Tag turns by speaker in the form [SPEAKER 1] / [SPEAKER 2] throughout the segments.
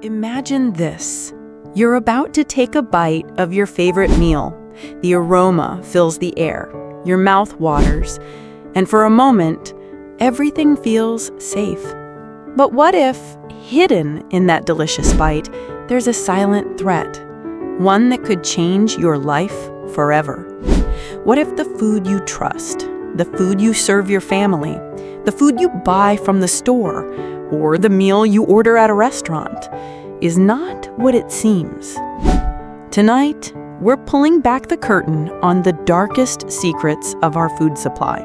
[SPEAKER 1] Imagine this. You're about to take a bite of your favorite meal. The aroma fills the air, your mouth waters, and for a moment, everything feels safe. But what if, hidden in that delicious bite, there's a silent threat? One that could change your life forever. What if the food you trust, the food you serve your family, the food you buy from the store, or the meal you order at a restaurant, is not what it seems? Tonight, we're pulling back the curtain on the darkest secrets of our food supply.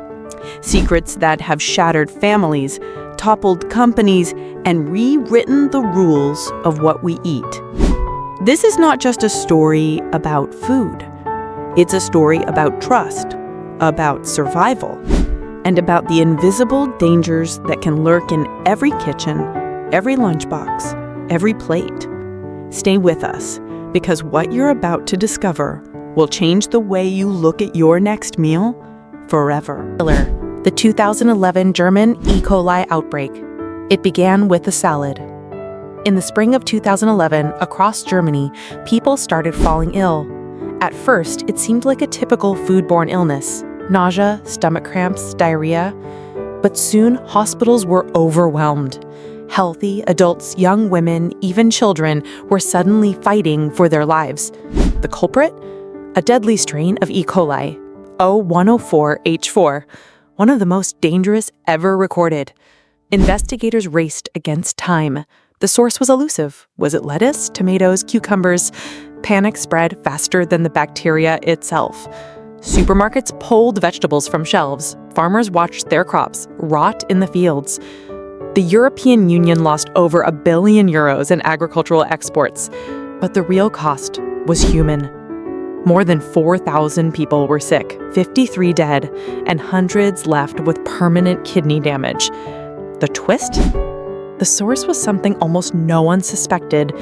[SPEAKER 1] Secrets that have shattered families, toppled companies, and rewritten the rules of what we eat. This is not just a story about food. It's a story about trust, about survival, and about the invisible dangers that can lurk in every kitchen, every lunchbox, every plate. Stay with us, because what you're about to discover will change the way you look at your next meal forever. The 2011 German E. coli outbreak. It began with a salad. In the spring of 2011, across Germany, people started falling ill. At first, it seemed like a typical foodborne illness: nausea, stomach cramps, diarrhea. But soon, hospitals were overwhelmed. Healthy adults, young women, even children were suddenly fighting for their lives. The culprit? A deadly strain of E. coli, O104H4, one of the most dangerous ever recorded. Investigators raced against time. The source was elusive. Was it lettuce, tomatoes, cucumbers? Panic spread faster than the bacteria itself. Supermarkets pulled vegetables from shelves. Farmers watched their crops rot in the fields. The European Union lost over €1 billion in agricultural exports. But the real cost was human. More than 4,000 people were sick, 53 dead, and hundreds left with permanent kidney damage. The twist? The source was something almost no one suspected: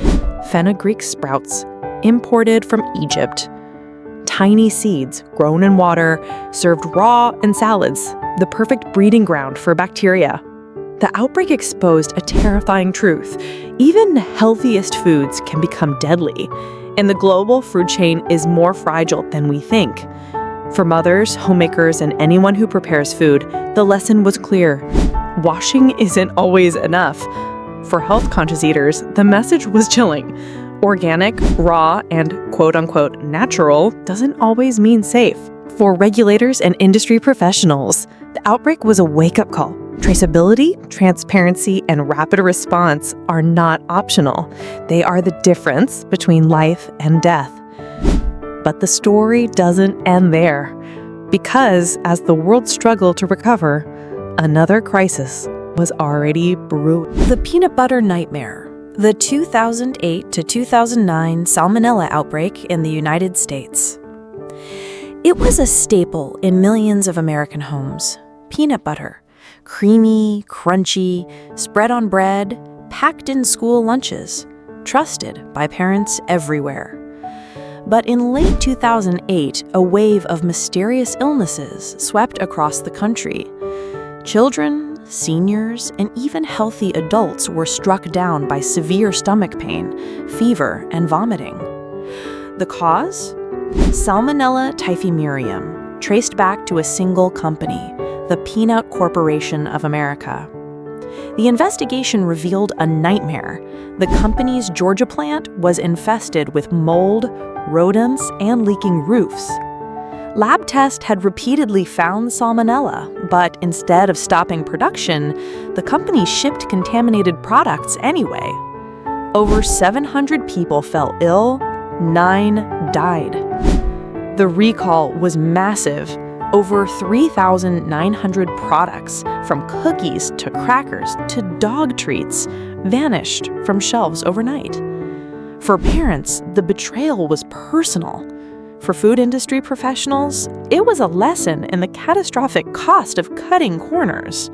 [SPEAKER 1] fenugreek sprouts, imported from Egypt. Tiny seeds, grown in water, served raw in salads, the perfect breeding ground for bacteria. The outbreak exposed a terrifying truth: even the healthiest foods can become deadly, and the global food chain is more fragile than we think. For mothers, homemakers, and anyone who prepares food, the lesson was clear: washing isn't always enough. For health-conscious eaters, the message was chilling. Organic, raw, and quote-unquote natural doesn't always mean safe. For regulators and industry professionals, the outbreak was a wake-up call. Traceability, transparency, and rapid response are not optional. They are the difference between life and death. But the story doesn't end there, because as the world struggled to recover, another crisis was already brewing. The peanut butter nightmare. The 2008 to 2009 Salmonella outbreak in the United States. It was a staple in millions of American homes. Peanut butter, creamy, crunchy, spread on bread, packed in school lunches, trusted by parents everywhere. But in late 2008, a wave of mysterious illnesses swept across the country. Children, seniors, and even healthy adults were struck down by severe stomach pain, fever, and vomiting. The cause? Salmonella typhimurium, traced back to a single company, the Peanut Corporation of America. The investigation revealed a nightmare. The company's Georgia plant was infested with mold, rodents, and leaking roofs. Lab tests had repeatedly found salmonella, but instead of stopping production, the company shipped contaminated products anyway. Over 700 people fell ill, 9 died. The recall was massive. Over 3,900 products, from cookies to crackers to dog treats, vanished from shelves overnight. For parents, the betrayal was personal. For food industry professionals, it was a lesson in the catastrophic cost of cutting corners.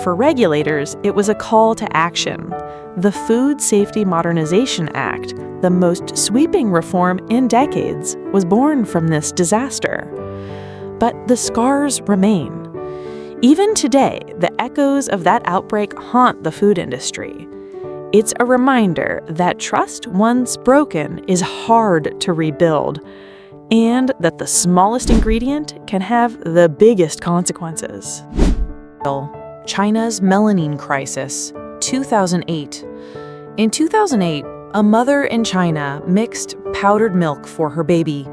[SPEAKER 1] For regulators, it was a call to action. The Food Safety Modernization Act, the most sweeping reform in decades, was born from this disaster. But the scars remain. Even today, the echoes of that outbreak haunt the food industry. It's a reminder that trust once broken is hard to rebuild, and that the smallest ingredient can have the biggest consequences. China's melanin crisis, 2008. In 2008, a mother in China mixed powdered milk for her baby.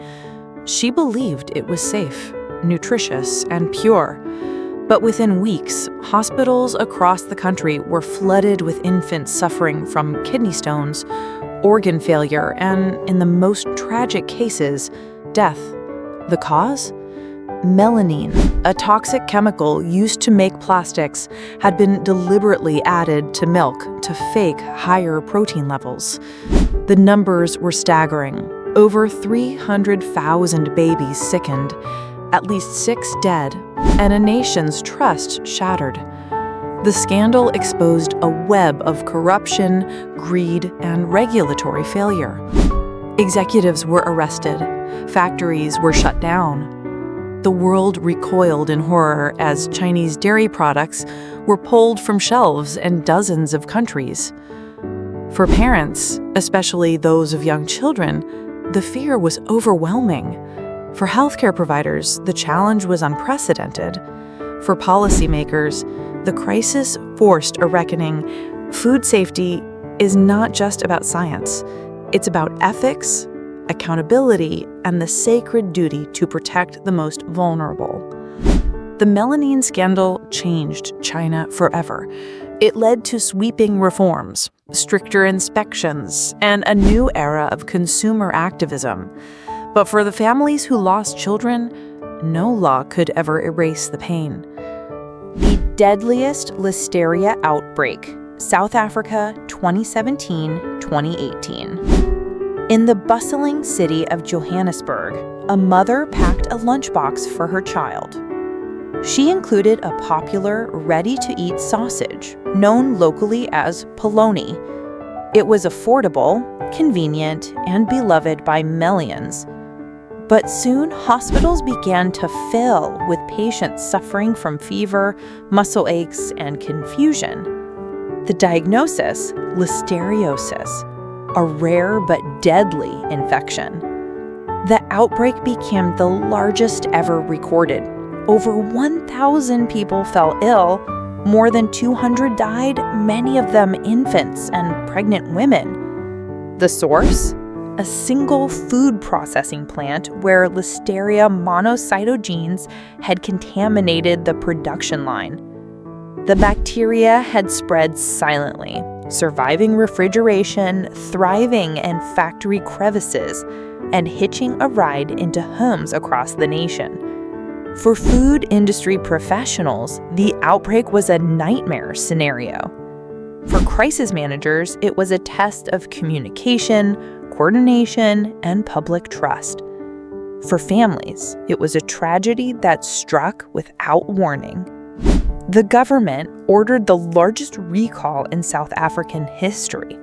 [SPEAKER 1] She believed it was safe, nutritious, and pure. But within weeks, hospitals across the country were flooded with infants suffering from kidney stones, organ failure, and, in the most tragic cases, death. The cause? Melanin, a toxic chemical used to make plastics, had been deliberately added to milk to fake higher protein levels. The numbers were staggering. Over 300,000 babies sickened, at least 6 dead, and a nation's trust shattered. The scandal exposed a web of corruption, greed, and regulatory failure. Executives were arrested. Factories were shut down. The world recoiled in horror as Chinese dairy products were pulled from shelves in dozens of countries. For parents, especially those of young children, the fear was overwhelming. For healthcare providers, the challenge was unprecedented. For policymakers, the crisis forced a reckoning. Food safety is not just about science. It's about ethics, accountability, and the sacred duty to protect the most vulnerable. The melanin scandal changed China forever. It led to sweeping reforms, stricter inspections, and a new era of consumer activism. But for the families who lost children, no law could ever erase the pain. The deadliest Listeria outbreak, South Africa, 2017-2018. In the bustling city of Johannesburg, a mother packed a lunchbox for her child. She included a popular, ready-to-eat sausage, known locally as polony. It was affordable, convenient, and beloved by millions. But soon, hospitals began to fill with patients suffering from fever, muscle aches, and confusion. The diagnosis, listeriosis, a rare but deadly infection. The outbreak became the largest ever recorded. Over 1,000 people fell ill, more than 200 died, many of them infants and pregnant women. The source? A single food processing plant where Listeria monocytogenes had contaminated the production line. The bacteria had spread silently, surviving refrigeration, thriving in factory crevices, and hitching a ride into homes across the nation. For food industry professionals, the outbreak was a nightmare scenario. For crisis managers, it was a test of communication, coordination, and public trust. For families, it was a tragedy that struck without warning. The government ordered the largest recall in South African history.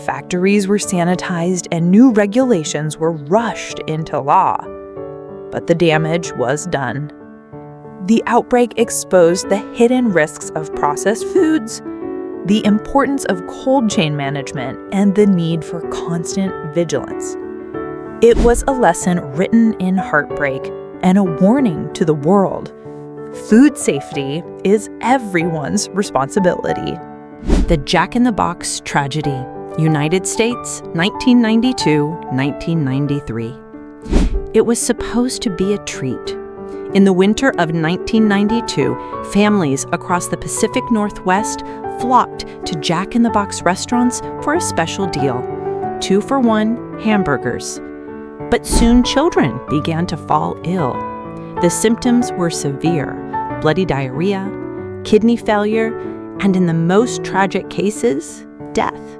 [SPEAKER 1] Factories were sanitized and new regulations were rushed into law. But the damage was done. The outbreak exposed the hidden risks of processed foods, the importance of cold chain management, and the need for constant vigilance. It was a lesson written in heartbreak and a warning to the world. Food safety is everyone's responsibility. The Jack in the Box tragedy, United States, 1992-1993. It was supposed to be a treat. In the winter of 1992, families across the Pacific Northwest flocked to Jack in the Box restaurants for a special deal, 2-for-1 hamburgers. But soon children began to fall ill. The symptoms were severe: bloody diarrhea, kidney failure, and in the most tragic cases, death.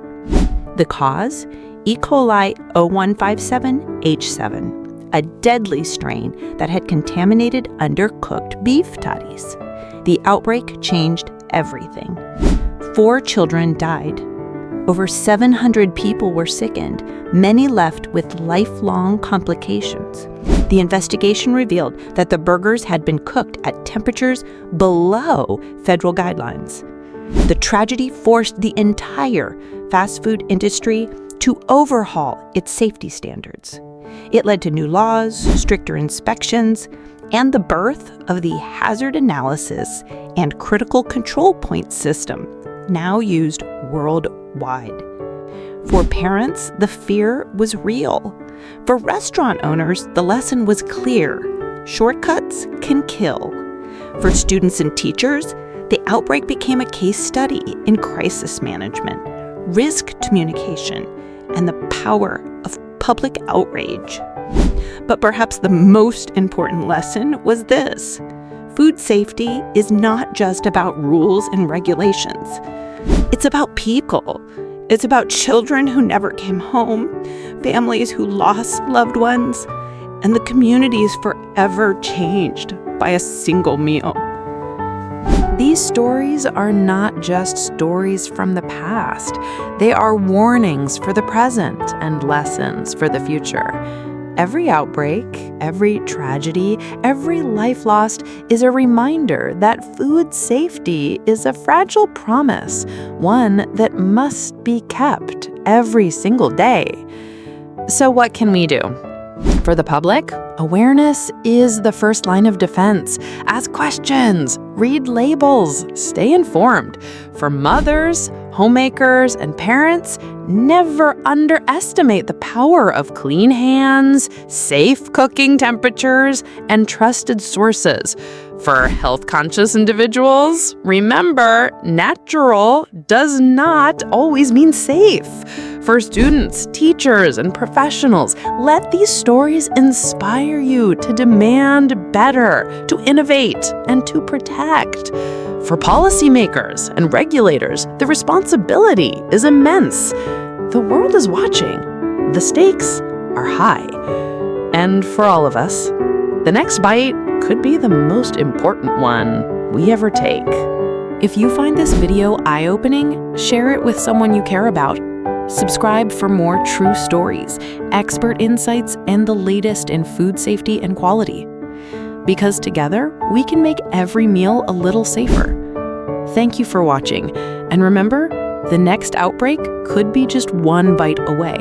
[SPEAKER 1] The cause? E. coli 0157H7, a deadly strain that had contaminated undercooked beef tutties. The outbreak changed everything. 4 children died. Over 700 people were sickened, many left with lifelong complications. The investigation revealed that the burgers had been cooked at temperatures below federal guidelines. The tragedy forced the entire
[SPEAKER 2] fast food industry to overhaul its safety standards. It led to new laws, stricter inspections, and the birth of the hazard analysis and critical control point system, now used worldwide. For parents, the fear was real. For restaurant owners, the lesson was clear. Shortcuts can kill. For students and teachers, the outbreak became a case study in crisis management, risk communication, and the power of public outrage. But perhaps the most important lesson was this: food safety is not just about rules and regulations. It's about people. It's about children who never came home, families who lost loved ones, and the communities forever changed by a single meal.
[SPEAKER 1] These stories are not just stories from the past. They are warnings for the present and lessons for the future. Every outbreak, every tragedy, every life lost is a reminder that food safety is a fragile promise, one that must be kept every single day. So what can we do? For the public, awareness is the first line of defense. Ask questions, read labels, stay informed. For mothers, homemakers, and parents, never underestimate the power of clean hands, safe cooking temperatures, and trusted sources. For health-conscious individuals, remember, natural does not always mean safe. For students, teachers, and professionals, let these stories inspire you to demand better, to innovate, and to protect. For policymakers and regulators, the responsibility is immense. The world is watching. The stakes are high. And for all of us, the next bite could be the most important one we ever take. If you find this video eye-opening, share it with someone you care about. Subscribe for more true stories, expert insights, and the latest in food safety and quality. Because together, we can make every meal a little safer. Thank you for watching, and remember, the next outbreak could be just one bite away.